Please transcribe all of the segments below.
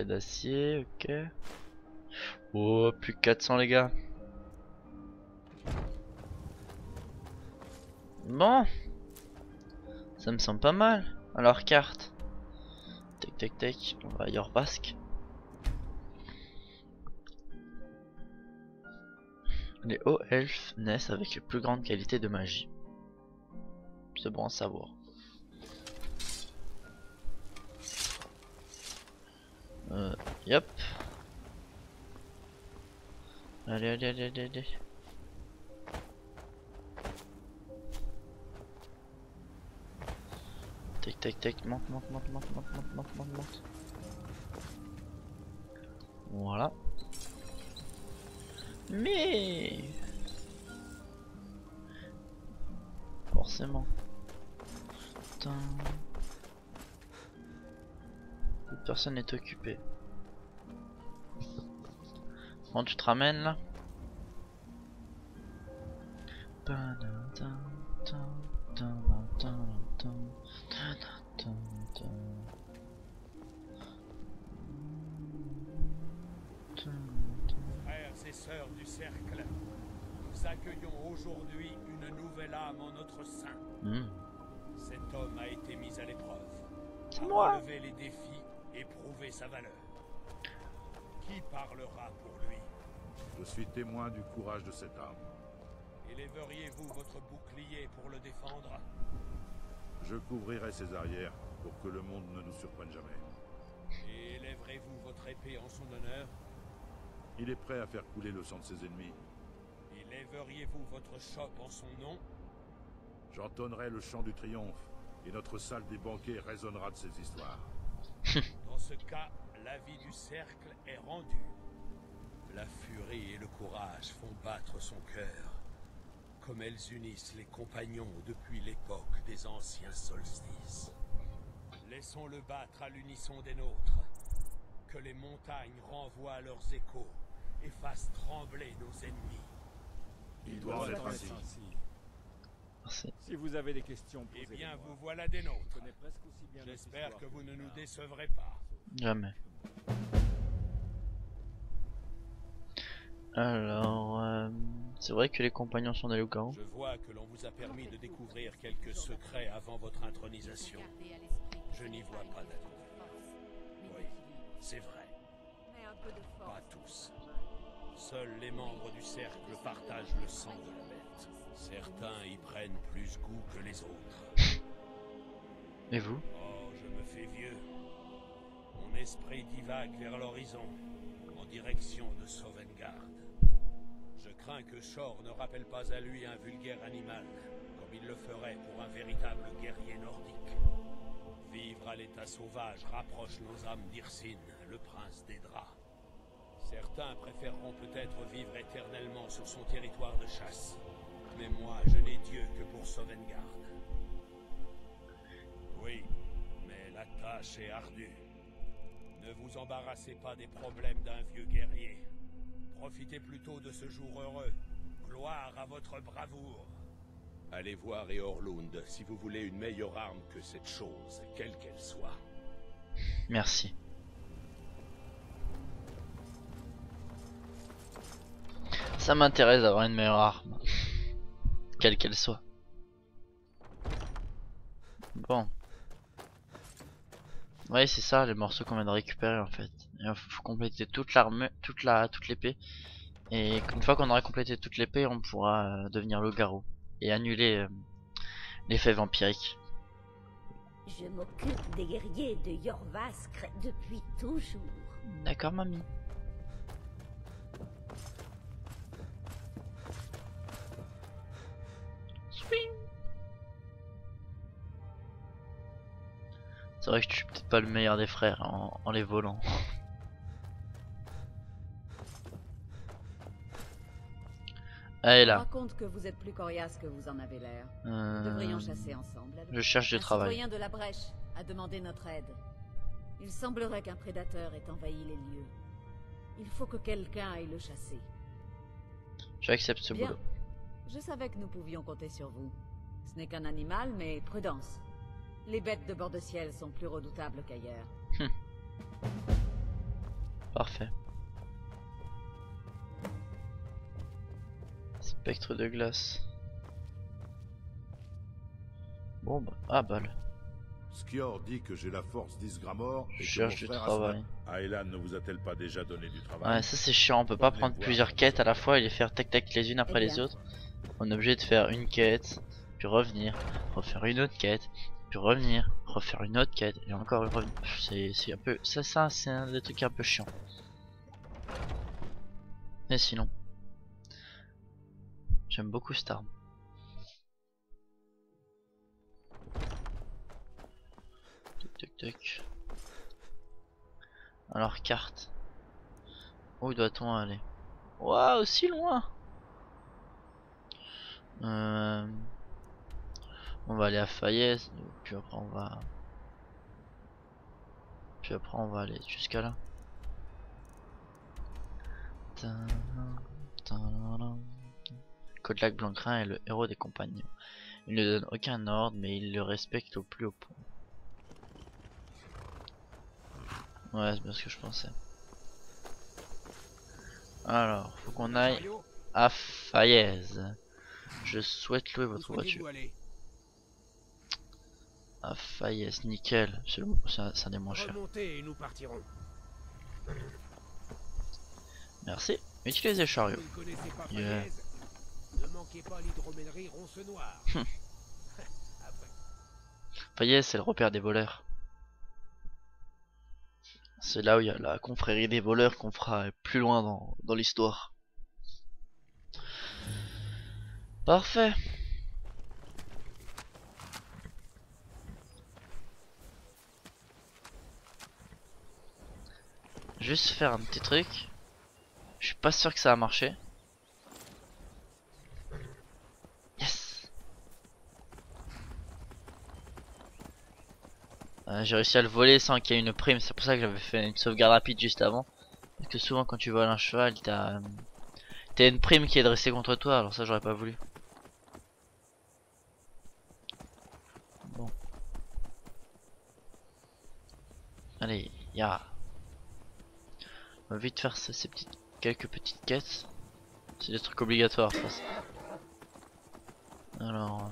Fait d'acier, ok. Oh, plus que 400 les gars. Bon, ça me semble pas mal. Alors carte. Tac tac tac, on va à Jorvask. Les hauts elfes naissent avec les plus grandes qualités de magie. C'est bon à savoir. Yep. Allez, allez, allez, allez, allez. Tac, tac, tac, monte, monte, monte, monte, monte, monte, monte, monte, monte. Voilà. Mais... forcément. Putain. Personne n'est occupé. Bon, tu te ramènes là. Frères et sœurs du cercle, nous accueillons aujourd'hui une nouvelle âme en notre sein. Cet homme a été mis à l'épreuve. C'est a moi. relevé les défis et prouvé sa valeur. Qui parlera pour lui? Je suis témoin du courage de cet homme. Élèveriez-vous votre bouclier pour le défendre? Je couvrirai ses arrières pour que le monde ne nous surprenne jamais. Et élèverez-vous votre épée en son honneur? Il est prêt à faire couler le sang de ses ennemis. Élèveriez-vous votre chope en son nom? J'entonnerai le chant du triomphe, et notre salle des banquets résonnera de ses histoires. Dans ce cas, la vie du cercle est rendue. La furie et le courage font battre son cœur, comme elles unissent les compagnons depuis l'époque des anciens solstices. Laissons-le battre à l'unisson des nôtres. Que les montagnes renvoient leurs échos et fassent trembler nos ennemis. Il doit en être ainsi. Merci. Si vous avez des questions, Eh posez-les bien, moi. vous voilà des Je nôtres. connais presque aussi bien notre J'espère histoire que vous ne le nous gars. décevrez pas. Jamais. Alors, c'est vrai que les compagnons sont des loups-garous. Je vois que l'on vous a permis de découvrir quelques secrets avant votre intronisation. Je n'y vois pas d'atout. Oui, c'est vrai. Pas tous. Seuls les membres du cercle partagent le sang de la bête. Certains y prennent plus goût que les autres. Et vous? Oh, je me fais vieux. Mon esprit divague vers l'horizon, en direction de Sovngarde. Je crains que Shor ne rappelle pas à lui un vulgaire animal, comme il le ferait pour un véritable guerrier nordique. Vivre à l'état sauvage rapproche nos âmes d'Irsine, le prince des draps. Certains préféreront peut-être vivre éternellement sur son territoire de chasse. Mais moi, je n'ai Dieu que pour Sovngarde. Oui, mais la tâche est ardue. Ne vous embarrassez pas des problèmes d'un vieux guerrier. Profitez plutôt de ce jour heureux. Gloire à votre bravoure. Allez voir Eorlund si vous voulez une meilleure arme que cette chose, quelle qu'elle soit. Merci. Ça m'intéresse d'avoir une meilleure arme. Quelle qu'elle soit. Bon. Ouais, c'est ça les morceaux qu'on vient de récupérer en fait. Il faut compléter toute l'arme, toute l'épée. Et une fois qu'on aura complété toute l'épée, on pourra devenir loup-garou et annuler l'effet vampirique. Je m'occupe des guerriers de Jorvaskr depuis toujours. D'accord, mamie. Swing. C'est vrai que je suis peut-être pas le meilleur des frères en les volant. Allez Je là. raconte que vous êtes plus coriace que vous en avez l'air. Nous devrions chasser ensemble. Je cherche du Un travail. citoyen de la Brèche a demandé notre aide. Il semblerait qu'un prédateur ait envahi les lieux. Il faut que quelqu'un aille le chasser. J'accepte ce Bien. boulot. Je savais que nous pouvions compter sur vous. Ce n'est qu'un animal, mais prudence. Les bêtes de bord de ciel sont plus redoutables qu'ailleurs. Parfait. Spectre de glace. Bon bah, ah balle. Skior dit que j'ai la force d'Isgramor et Je que cherche mon du frère travail. Aylan ne vous a-t-elle pas déjà donné du travail? Ouais, ça c'est chiant, on peut pas Venez prendre voir plusieurs dans quêtes à la vos fois et les faire tac tac les unes après Eh les bien. autres. On est obligé de faire une quête, puis revenir, refaire une autre quête, puis revenir, refaire une autre quête et encore revenir. C'est un peu ça c'est un des trucs un peu chiant. Mais sinon, j'aime beaucoup cette arme. Tac tac tac. Alors carte. Où doit-on aller? Waouh, si loin. On va aller à Fayez, puis après on va aller jusqu'à là. Kodlak Blancrin est le héros des compagnons. Il ne donne aucun ordre, mais il le respecte au plus haut point. Ouais, c'est bien ce que je pensais. Alors, faut qu'on aille Chariot, à Fayez. Je souhaite louer où votre souhaitez-vous voiture. aller? À Fayez, nickel. C'est un des moins chers. Remontez et nous partirons. Merci. Utilisez le chariot. Vous ne connaissez pas Yeah. Falaise? Ne manquez pas l'hydromellerie Ronce Noire. Après, Fayez, c'est le repère des voleurs. C'est là où il y a la confrérie des voleurs qu'on fera plus loin dans l'histoire. Parfait. Juste faire un petit truc. Je suis pas sûr que ça a marché. Yes. J'ai réussi à le voler sans qu'il y ait une prime. C'est pour ça que j'avais fait une sauvegarde rapide juste avant. Parce que souvent quand tu voles un cheval, t'as une prime qui est dressée contre toi. Alors ça j'aurais pas voulu. Bon. Allez, ya. On va vite faire quelques petites quêtes. C'est des trucs obligatoires, je pense. Alors.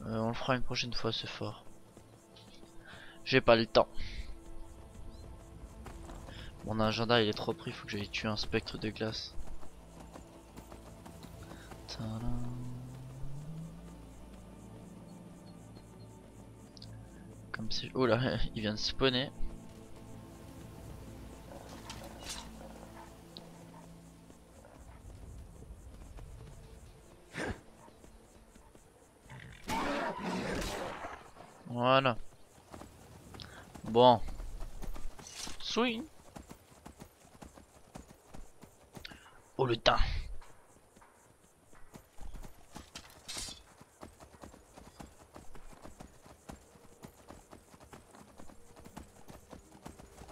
On le fera une prochaine fois, c'est fort. J'ai pas le temps. Mon agenda il est trop pris, faut que j'aille tuer un spectre de glace. Tadam. Comme si... Oh là, il vient de spawner. Voilà. Bon. Swing. Oh le teint.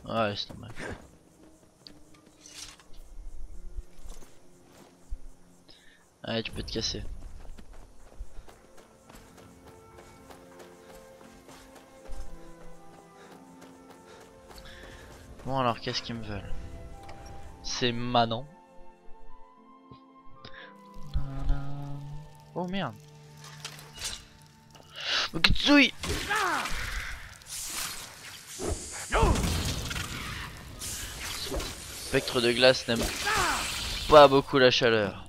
Ouais, c'est normal. Allez, tu peux te casser. Bon alors, qu'est-ce qu'ils me veulent? C'est Manon. Oh merde. Okitsui. Spectre de glace n'aime pas beaucoup la chaleur.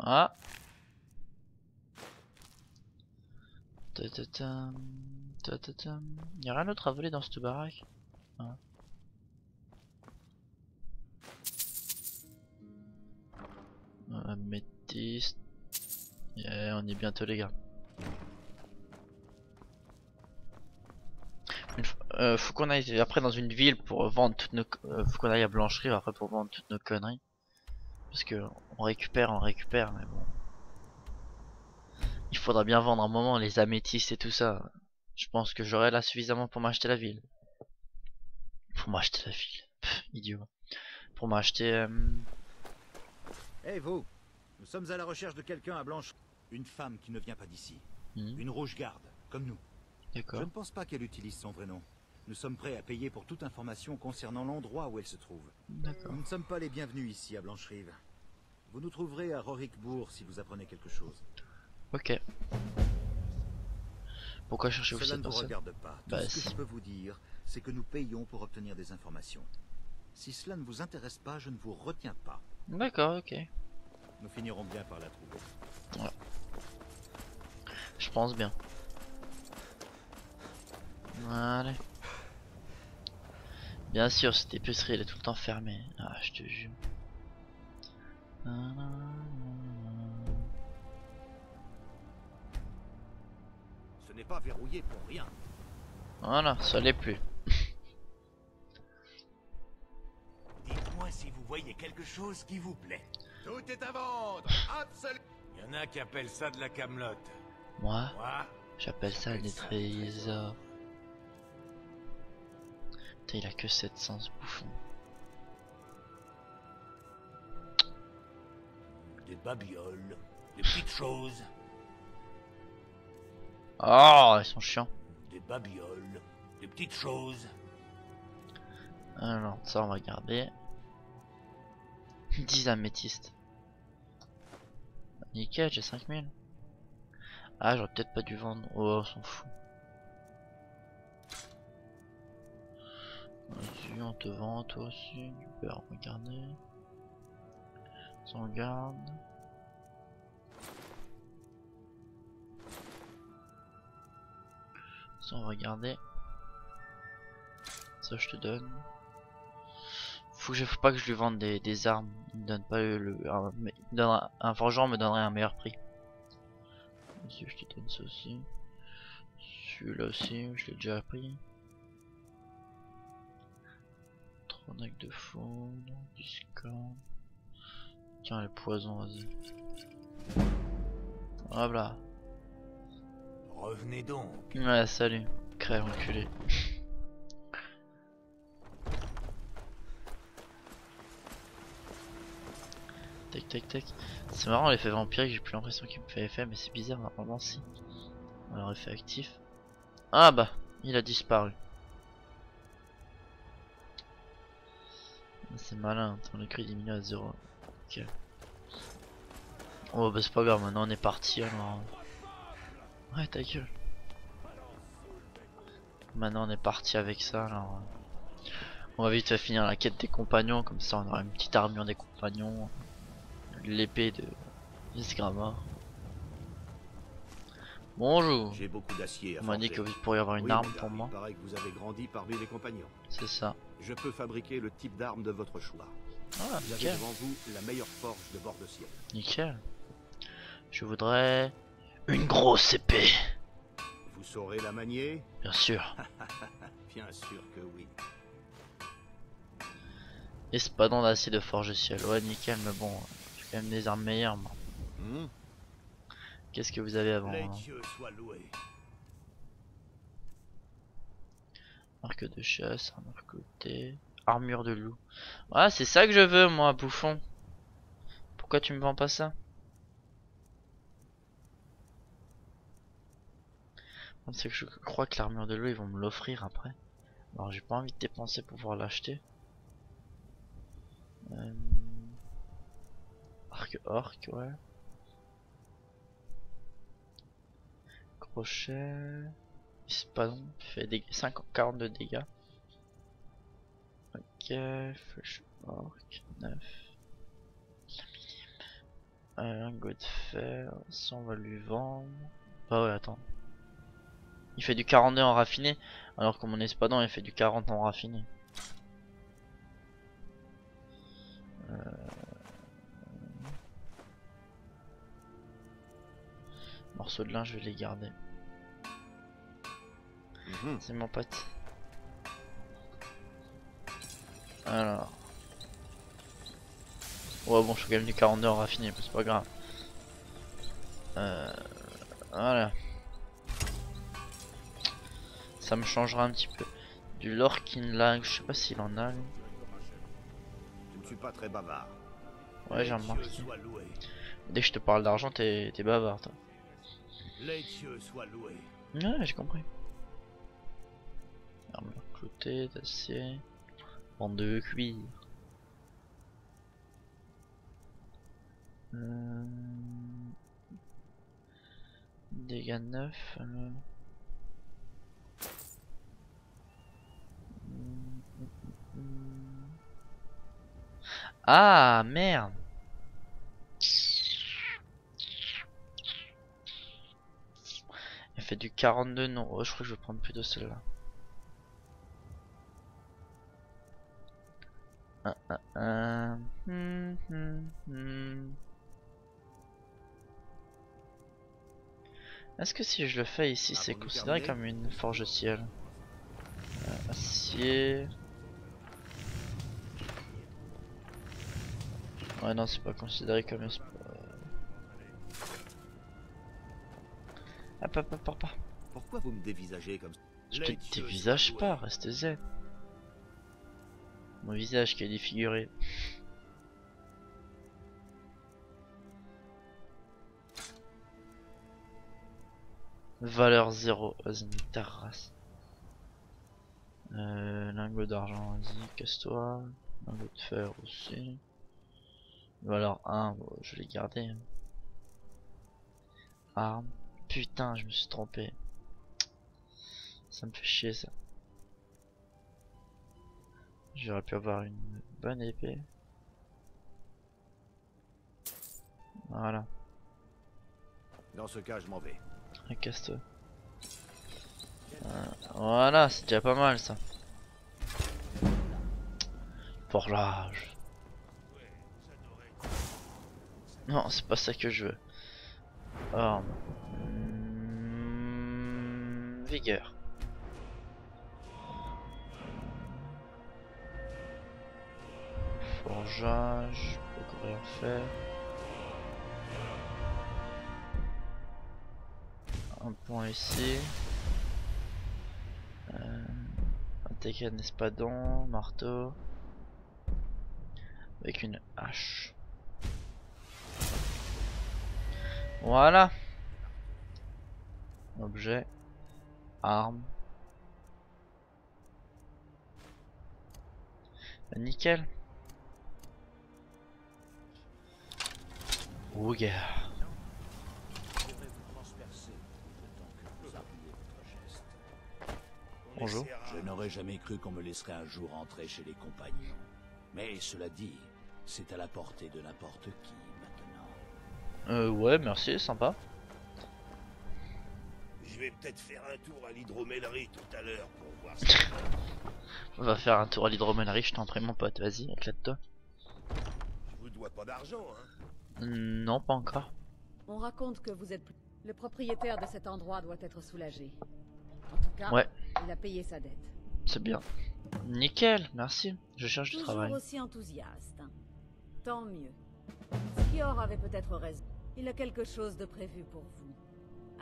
Ah. Y'a rien d'autre à voler dans cette baraque? Ah. Métis. Yeah, on y est bientôt les gars. Faut qu'on aille après dans une ville pour vendre toutes nos... faut qu'on aille à Blancherie après pour vendre toutes nos conneries. Parce que on récupère, mais bon. Il faudra bien vendre un moment les améthystes et tout ça. Je pense que j'aurai là suffisamment pour m'acheter la ville. Pour m'acheter la ville. Pff, idiot. pour m'acheter. Hey vous, nous sommes à la recherche de quelqu'un à Blanche. Une femme qui ne vient pas d'ici. Une rouge-garde, comme nous. Je D'accord. ne pense pas qu'elle utilise son vrai nom. Nous sommes prêts à payer pour toute information concernant l'endroit où elle se trouve. D'accord. Nous ne sommes pas les bienvenus ici à Blancherive. Vous nous trouverez à Rorikbourg si vous apprenez quelque chose. Ok. Pourquoi cherchez-vous Cela cette ne vous personne? regarde pas. Tout Bah, ce que si. je peux vous dire, c'est que nous payons pour obtenir des informations. Si cela ne vous intéresse pas, je ne vous retiens pas. D'accord, ok. Nous finirons bien par la trouver. Je pense bien. Allez. Bien sûr, cette épicerie elle est tout le temps fermée. Ah, je te jure. Ce n'est pas verrouillé pour rien. Voilà, ça l'est plus. Dites-moi si vous voyez quelque chose qui vous plaît. Tout est à vendre. Absolument. Il y en a qui appellent ça de la camelote. Moi, Moi, j'appelle ça des trésors. Putain, il a que 700 ce bouffon. des babioles, des petites choses. Oh, ils sont chiants. Des babioles, des petites choses. Alors, ça on va garder. 10 améthystes. Nickel, j'ai 5000. Ah, j'aurais peut-être pas dû vendre. Oh, on s'en fout. Vas-y, on te vend toi aussi. Du beurre, on va garder. Ça on garde. Ça on va garder. Ça je te donne. Faut pas que je lui vende des armes. Il me donne pas un forgeron me donnerait un meilleur prix. Si je te donne ça aussi. Celui-là aussi, je l'ai déjà pris. Tronac de foudre, discord. Tiens, les poisons, vas-y. Voilà. Revenez donc. Ouais, salut. Crève, enculé. Tac tac tac. C'est marrant l'effet vampirique, j'ai plus l'impression qu'il me fait effet, mais c'est bizarre, normalement si. Alors effet actif. Ah bah, il a disparu. C'est malin, ton écrit diminue à 0. Ok. Oh bah c'est pas grave, maintenant on est parti alors. Ouais ta gueule. Maintenant on est parti avec ça alors. On va vite finir la quête des compagnons, comme ça on aura une petite armure des compagnons. L'épée de Isgrama. Bonjour. J'ai beaucoup d'acier à On m'a dit forger. que vous pourriez avoir une Oui, arme mon gars, pour moi. Il paraît que vous avez grandi parmi les compagnons. C'est ça. Je peux fabriquer le type d'arme de votre choix. Ah, Vous avez nickel. devant vous la meilleure forge de bord de ciel. Nickel. Je voudrais une grosse épée. Vous saurez la manier? Bien sûr. Bien sûr que oui. Espadon d'acier de forge ciel. Ouais, nickel, mais bon, j'ai quand même des armes meilleures moi. Qu'est-ce que vous avez avant Les hein? dieux soient loués. Arc de chasse, armure côté, armure de loup. Ah, c'est ça que je veux moi, bouffon. Pourquoi tu me vends pas ça? C'est que je crois que l'armure de loup ils vont me l'offrir après. Alors j'ai pas envie de dépenser pour pouvoir l'acheter. Arc orc, ouais. Crochet. Espadon, fait des 42 dégâts. Ok, flèche orc, 9. Lingot de fer, ça on va lui vendre. Bah ouais, attends. Il fait du 42 en raffiné, alors que mon espadon il fait du 40 en raffiné. Morceaux de lin, je vais les garder. C'est mon pote. Alors. Ouais bon, je fais quand même du 42 en raffiné, mais c'est pas grave. Voilà. Ça me changera un petit peu. Du Lorkin Lag, je sais pas s'il en a. Lui. Tu me ne suis pas très bavard. Ouais, j'ai Les dieux remarqué. soient loués. Dès que je te parle d'argent, t'es bavard, toi. Les dieux soient loués. Ouais, j'ai compris. Armure cloutée, d'acier, bande de cuir. Dégâts 9. Ah merde. Elle fait du 42 non. Oh, je crois que je vais prendre plutôt celle-là. Est-ce que si je le fais ici, c'est considéré comme une forge ciel? Acier. Ouais, non, c'est pas considéré comme une. Hop, hop, hop, hop. Pourquoi vous me dévisagez comme ça? Je te dévisage pas, reste zen. Mon visage qui est défiguré. Valeur 0, vas-y, ta race. Lingot d'argent, vas-y, casse-toi. Lingot de fer aussi. Valeur 1, bon, je l'ai gardé. Arme. Putain, je me suis trompé. Ça me fait chier ça. J'aurais pu avoir une bonne épée. Voilà. Dans ce cas, je m'en vais. Casse-toi. Voilà, c'est déjà pas mal ça. Forlage. Non, c'est pas ça que je veux. Arme. Vigueur. Forgeage, je peux rien faire. Un point ici. Un Tekken espadon, marteau. Avec une hache. Voilà. Objet. Arme. Nickel. Oh yeah. Bonjour. Je n'aurais jamais cru qu'on me laisserait un jour entrer chez les compagnons. Mais cela dit, c'est à la portée de n'importe qui maintenant. Ouais, merci, sympa. Je vais peut-être faire un tour à l'hydromellerie tout à l'heure pour voir si... On va faire un tour à l'hydromellerie, je t'en prie mon pote, vas-y, éclate-toi. Je vous dois pas d'argent, hein. Non, pas encore. On raconte que vous êtes... Le propriétaire de cet endroit doit être soulagé. En tout cas, ouais. Il a payé sa dette. C'est bien. Nickel, merci. Je cherche du travail. Toujours aussi enthousiaste. Tant mieux. Skior avait peut-être raison. Il a quelque chose de prévu pour vous.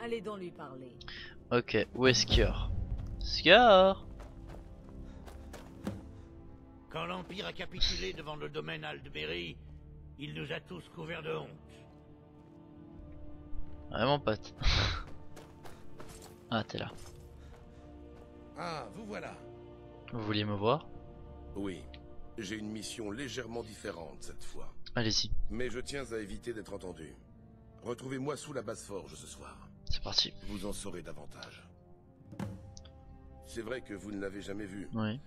Allez donc lui parler. Ok, où est Skior? Skior! Quand l'Empire a capitulé devant le domaine Aldmeri, il nous a tous couverts de honte. Ouais, mon pote. Ah, t'es là. Ah, vous voilà. Vous vouliez me voir? Oui, j'ai une mission légèrement différente cette fois. Allez-y. Mais je tiens à éviter d'être entendu. Retrouvez-moi sous la basse forge ce soir. C'est parti. Vous en saurez davantage. C'est vrai que vous ne l'avez jamais vue. Oui.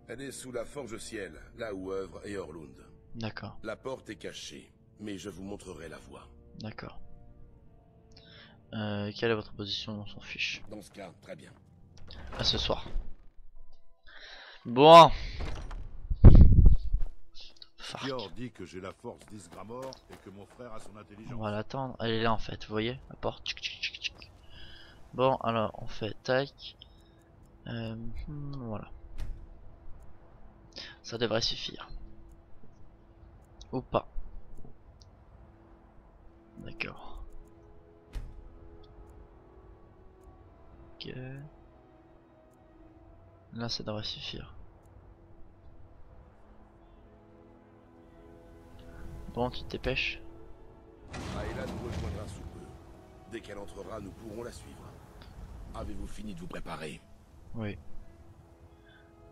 Elle est sous la forge ciel, là où œuvre Eorlund. D'accord. La porte est cachée, mais je vous montrerai la voie. D'accord. Quelle est votre position? On s'en fiche. Dans ce cas, très bien. À ce soir. Bon. Skior dit que j'ai la force d'Isgramor et que mon frère a son intelligence. On va l'attendre. Elle est là en fait, vous voyez? La porte. Tchic, tchic, tchic, tchic. Bon, alors on fait tac. Voilà. Ça devrait suffire. Ou pas. D'accord. Ok. Là ça devrait suffire. Bon, tu te dépêches. Aela nous rejoindra sous peu. Dès qu'elle entrera, nous pourrons la suivre. Avez-vous fini de vous préparer? Oui.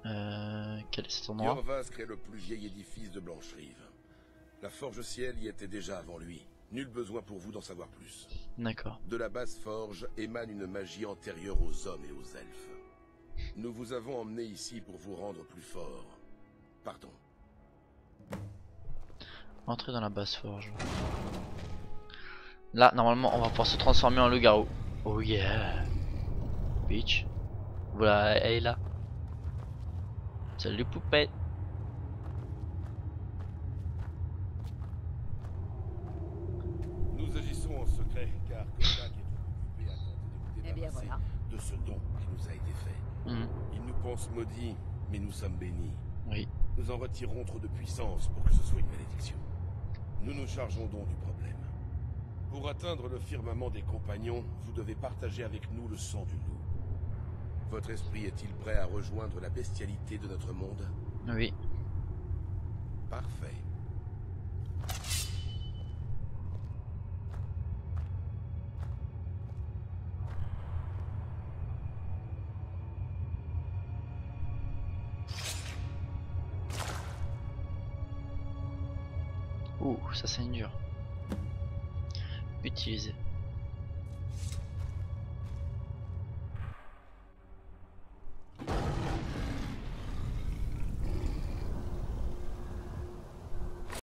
Quel est cet endroit? Jorvaskr est le plus vieil édifice de Blancherive. La forge ciel y était déjà avant lui. Nul besoin pour vous d'en savoir plus. D'accord. De la basse forge émane une magie antérieure aux hommes et aux elfes. Nous vous avons emmené ici pour vous rendre plus fort. Partons. Entrez dans la basse forge. Là, normalement, on va pouvoir se transformer en loup-garou. Oh yeah. Bitch. Voilà, elle est là. Salut poupette. Nous agissons en secret car Kodak est occupé à tenter de nous débarrasser de ce don qui nous a été fait. Il nous pense maudits, mais nous sommes bénis. Oui. Nous en retirerons trop de puissance pour que ce soit une malédiction. Nous nous chargeons donc du problème. Pour atteindre le firmament des compagnons, vous devez partager avec nous le sang du loup. Votre esprit est-il prêt à rejoindre la bestialité de notre monde? Oui. Parfait. Ouh, ça c'est dur. Utiliser.